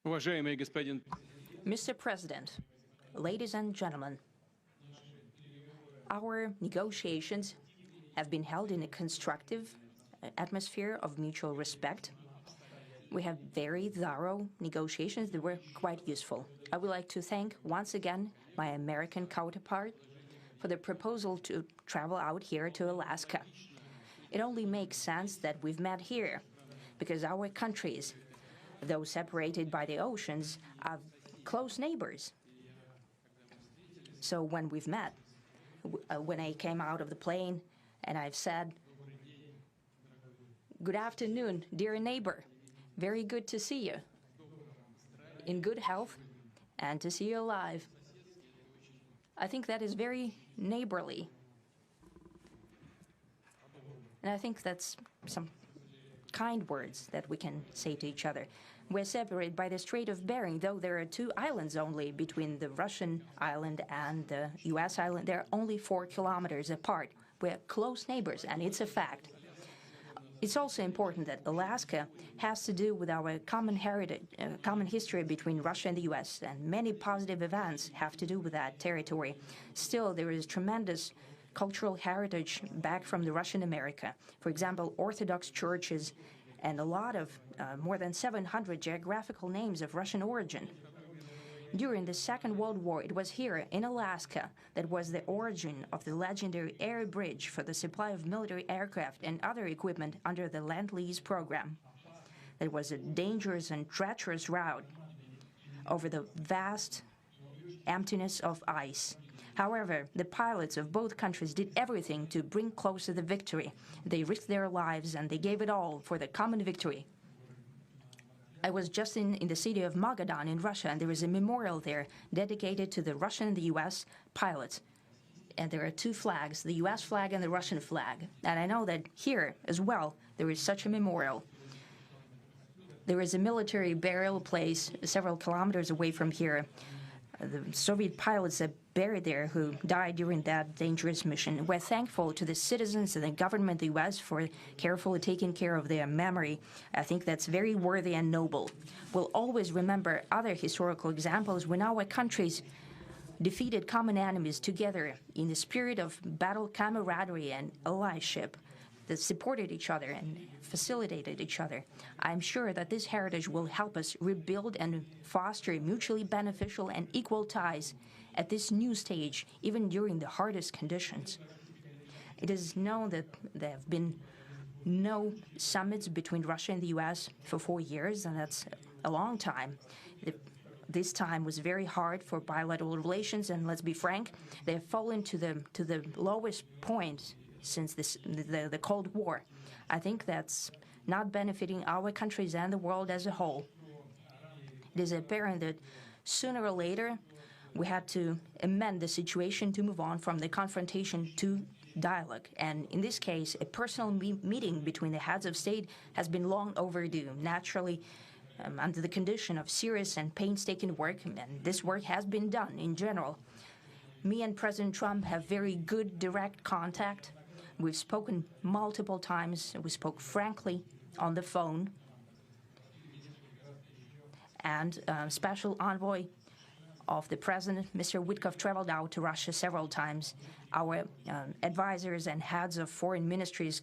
Mr. President, ladies and gentlemen, our negotiations have been held in a constructive atmosphere of mutual respect. We have very thorough negotiations that were quite useful. I would like to thank once again my American counterpart for the proposal to travel out here to Alaska. It only makes sense that we've met here because our countries, though separated by the oceans, are close neighbors. So when we've met, when I came out of the plane and I've said, "Good afternoon, dear neighbor. Very good to see you. In good health and to see you alive." I think that is very neighborly. And I think that's some kind words that we can say to each other. We're separated by the Strait of Bering, though there are 2 islands only between the Russian island and the U.S. island. They're only 4 kilometers apart. We're close neighbors, and it's a fact. It's also important that Alaska has to do with our common heritage, common history between Russia and the U.S., and many positive events have to do with that territory. Still, there is tremendous cultural heritage back from the Russian America. For example, Orthodox churches and a lot of more than 700 geographical names of Russian origin. During the Second World War, it was here in Alaska that was the origin of the legendary air bridge for the supply of military aircraft and other equipment under the Lend-Lease program. It was a dangerous and treacherous route over the vast emptiness of ice. However, the pilots of both countries did everything to bring closer the victory. They risked their lives and they gave it all for the common victory. I was just in the city of Magadan in Russia, and there is a memorial there dedicated to the Russian and the U.S. pilots. And there are 2 flags, the U.S. flag and the Russian flag. And I know that here as well there is such a memorial. There is a military burial place several kilometers away from here. The Soviet pilots are buried there who died during that dangerous mission. We're thankful to the citizens and the government of the U.S. for carefully taking care of their memory. I think that's very worthy and noble. We'll always remember other historical examples when our countries defeated common enemies together in the spirit of battle camaraderie and allyship that supported each other and facilitated each other. I'm sure that this heritage will help us rebuild and foster mutually beneficial and equal ties at this new stage, even during the hardest conditions. It is known that there have been no summits between Russia and the U.S. for 4 years, and that's a long time. This time was very hard for bilateral relations, and let's be frank, they have fallen to the lowest point since the Cold War. I think that's not benefiting our countries and the world as a whole. It is apparent that sooner or later we had to amend the situation to move on from the confrontation to dialogue. And in this case, a personal meeting between the heads of state has been long overdue, naturally under the condition of serious and painstaking work, and this work has been done in general. Me and President Trump have very good direct contact. We've spoken multiple times. We spoke frankly on the phone. And Special Envoy of the President, Mr. Witkoff, traveled out to Russia several times. Our advisors and heads of foreign ministries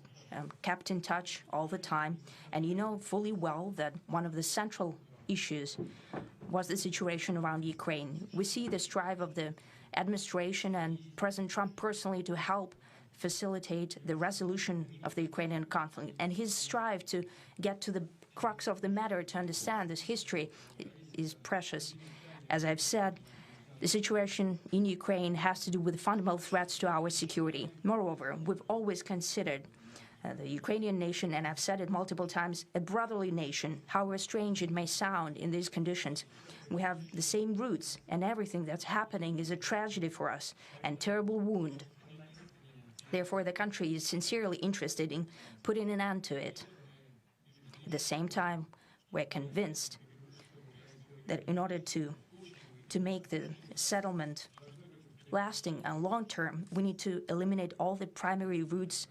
kept in touch all the time. And you know fully well that one of the central issues was the situation around Ukraine. We see the strive of the administration and President Trump personally to help facilitate the resolution of the Ukrainian conflict. And his strive to get to the crux of the matter, to understand this history, is precious. As I've said, the situation in Ukraine has to do with fundamental threats to our security. Moreover, we've always considered the Ukrainian nation, and I've said it multiple times, a brotherly nation, however strange it may sound in these conditions. We have the same roots, and everything that's happening is a tragedy for us and terrible wound. Therefore, the country is sincerely interested in putting an end to it. At the same time, we're convinced that in order to make the settlement lasting and long-term, we need to eliminate all the primary roots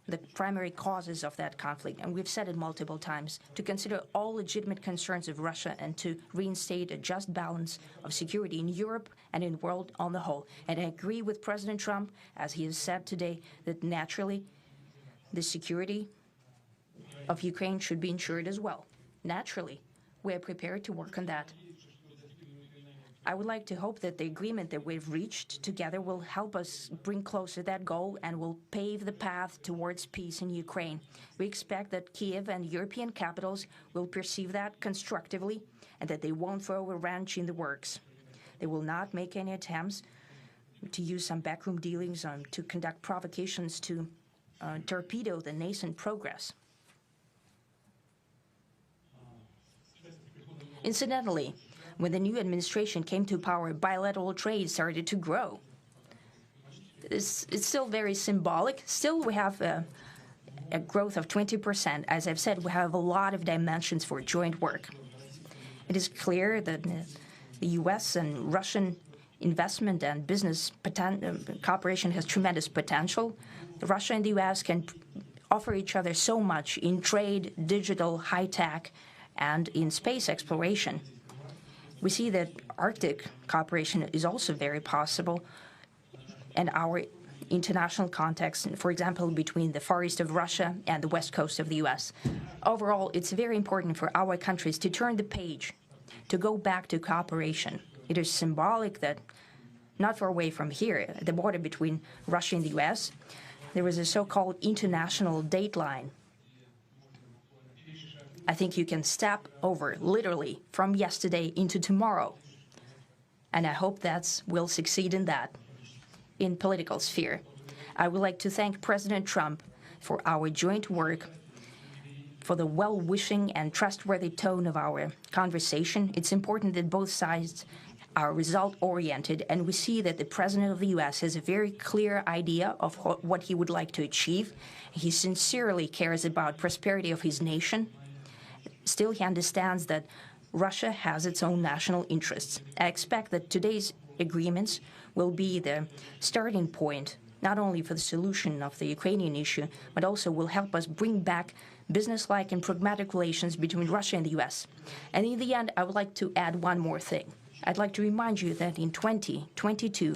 the primary causes of that conflict, and we've said it multiple times, to consider all legitimate concerns of Russia and to reinstate a just balance of security in Europe and in the world on the whole. And I agree with President Trump, as he has said today, that naturally the security of Ukraine should be ensured as well. Naturally, we are prepared to work on that. I would like to hope that the agreement that we've reached together will help us bring closer that goal and will pave the path towards peace in Ukraine. We expect that Kiev and European capitals will perceive that constructively and that they won't throw a wrench in the works. They will not make any attempts to use some backroom dealings to conduct provocations to torpedo the nascent progress. Incidentally, when the new administration came to power, bilateral trade started to grow. It's still very symbolic. Still, we have a growth of 20%. As I've said, we have a lot of dimensions for joint work. It is clear that the U.S. and Russian investment and business cooperation has tremendous potential. Russia and the U.S. can offer each other so much in trade, digital, high-tech, and in space exploration. We see that Arctic cooperation is also very possible, and our international context, for example, between the Far East of Russia and the West Coast of the U.S. Overall, it's very important for our countries to turn the page, to go back to cooperation. It is symbolic that not far away from here, at the border between Russia and the U.S., there was a so-called international date line. I think you can step over, literally, from yesterday into tomorrow. And I hope we'll succeed in that, in political sphere. I would like to thank President Trump for our joint work, for the well-wishing and trustworthy tone of our conversation. It's important that both sides are result-oriented, and we see that the President of the U.S. has a very clear idea of what he would like to achieve. He sincerely cares about prosperity of his nation. Still, he understands that Russia has its own national interests. I expect that today's agreements will be the starting point, not only for the solution of the Ukrainian issue, but also will help us bring back business-like and pragmatic relations between Russia and the U.S. And in the end, I would like to add one more thing. I'd like to remind you that in 2022,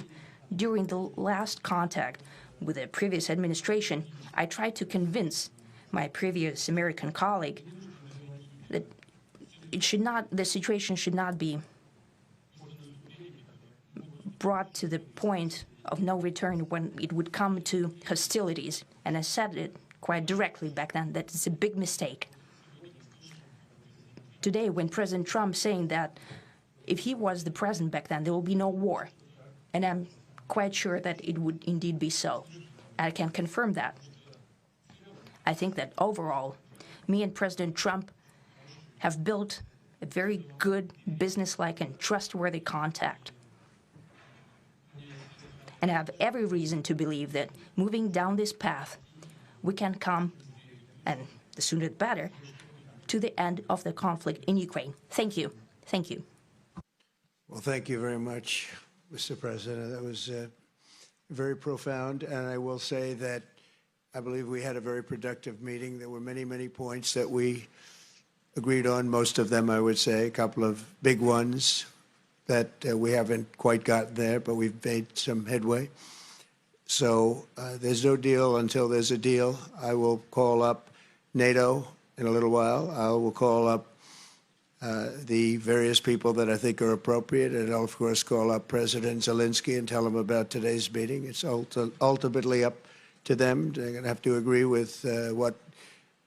during the last contact with the previous administration, I tried to convince my previous American colleague that the situation should not be brought to the point of no return when it would come to hostilities. And I said it quite directly back then that it's a big mistake. Today, when President Trump saying that if he was the president back then, there will be no war. And I'm quite sure that it would indeed be so. I can confirm that. I think that overall, me and President Trump have built a very good, business-like and trustworthy contact. And I have every reason to believe that moving down this path, we can come, and the sooner the better, to the end of the conflict in Ukraine. Thank you. Thank you. Well, thank you very much, Mr. President. That was very profound. And I will say that I believe we had a very productive meeting. There were many, many points that we agreed on, most of them, I would say, a couple of big ones that we haven't quite gotten there, but we've made some headway. So there's no deal until there's a deal. I will call up NATO in a little while. I will call up the various people that I think are appropriate, and I'll, of course, call up President Zelensky and tell him about today's meeting. It's ultimately up to them. They're going to have to agree with what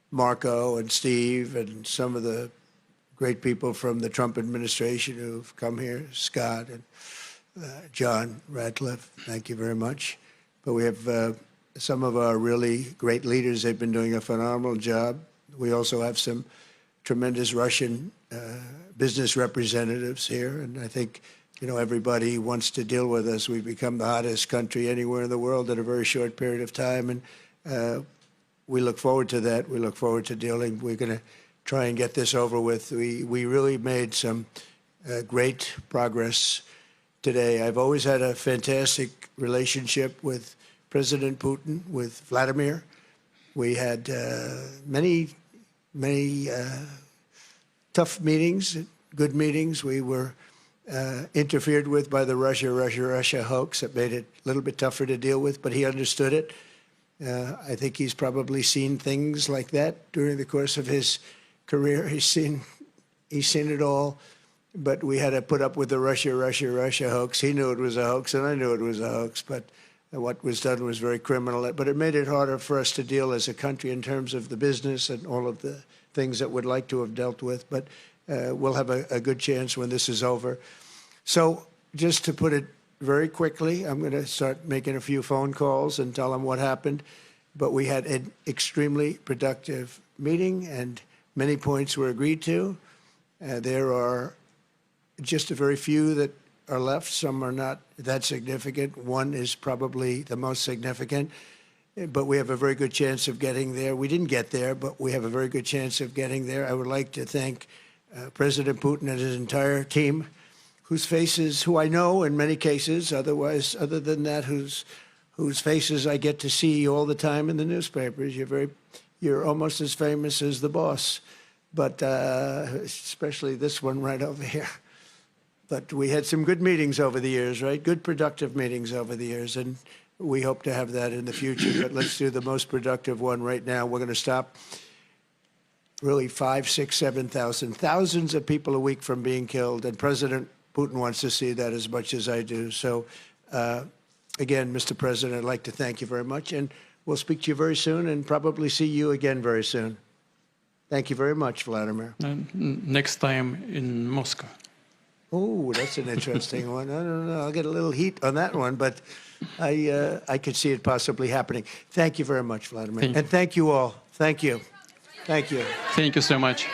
Marco and Steve and some of the great people from the Trump administration who've come here, Scott and John Ratcliffe, thank you very much. But we have some of our really great leaders. They've been doing a phenomenal job. We also have some tremendous Russian business representatives here, and I think, you know, everybody wants to deal with us. We've become the hottest country anywhere in the world in a very short period of time, and we look forward to that. We look forward to dealing. We're going to try and get this over with. We really made some great progress today. I've always had a fantastic relationship with President Putin, with Vladimir. We had many tough meetings, good meetings. We were interfered with by the Russia hoax. That made it a little bit tougher to deal with, but he understood it. I think he's probably seen things like that during the course of his career. He's seen it all, but we had to put up with the Russia hoax. He knew it was a hoax, and I knew it was a hoax, but what was done was very criminal. But it made it harder for us to deal as a country in terms of the business and all of the things that we'd like to have dealt with. But we'll have a good chance when this is over. So just to put it very quickly, I'm going to start making a few phone calls and tell them what happened. But we had an extremely productive meeting, and many points were agreed to. There are just a very few that are left. Some are not that significant. One is probably the most significant, but we have a very good chance of getting there. We didn't get there, but we have a very good chance of getting there. I would like to thank President Putin and his entire team, who I know in many cases, other than that, whose faces I get to see all the time in the newspapers. You're almost as famous as the boss, but especially this one right over here. But we had some good meetings over the years, right? Good, productive meetings over the years, and we hope to have that in the future. But let's do the most productive one right now. We're going to stop really 5, 6, 7,000, thousands of people a week from being killed, and President Putin wants to see that as much as I do. So, again, Mr. President, I'd like to thank you very much, and we'll speak to you very soon and probably see you again very soon. Thank you very much, Vladimir. Next time in Moscow. Oh, that's an interesting one. I don't know. I'll get a little heat on that one, but I could see it possibly happening. Thank you very much, Vladimir. And thank you all. Thank you. Thank you. Thank you so much.